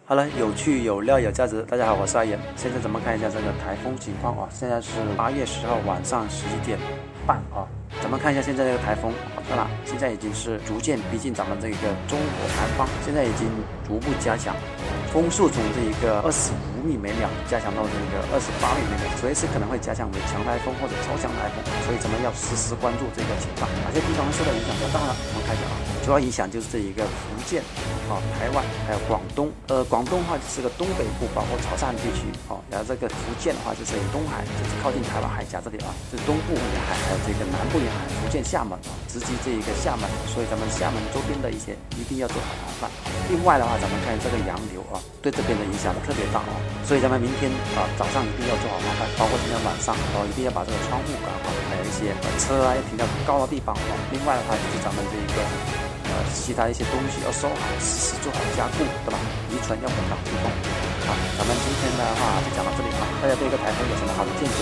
好了，有趣、有料、有价值。大家好，我是阿言。现在咱们看一下这个台风情况啊，现在是8月10号晚上11点半啊。咱们看一下现在这个台风，看了，现在已经是逐渐逼近咱们这个中国南方，现在已经逐步加强，风速从这一个25米每秒加强到这个28米每秒，随时可能会加强为强台风或者超强台风，所以咱们要时时关注这个情况。哪些地方受到影响比较大呢？我们看一下啊，主要影响就是这一个福建。台湾还有广东，广东的话就是个东北部，包括潮汕地区，然后这个福建的话就是东海，就是靠近台湾海峡这里啊，是东部沿海，还有这个南部沿海，福建厦门直击这一个厦门，所以咱们厦门周边的一些一定要做好防范。另外的话，咱们看这个洋流啊，对这边的影响特别大所以咱们明天早上一定要做好防范，包括今天晚上一定要把这个窗户关好，还有一些车要停到高的地方另外的话就是咱们这一个。其他一些东西要收好，时时做好加固，对吧？遗传要稳当通风。好，咱们今天的话就讲到这里大家对一个台风有什么好的见解？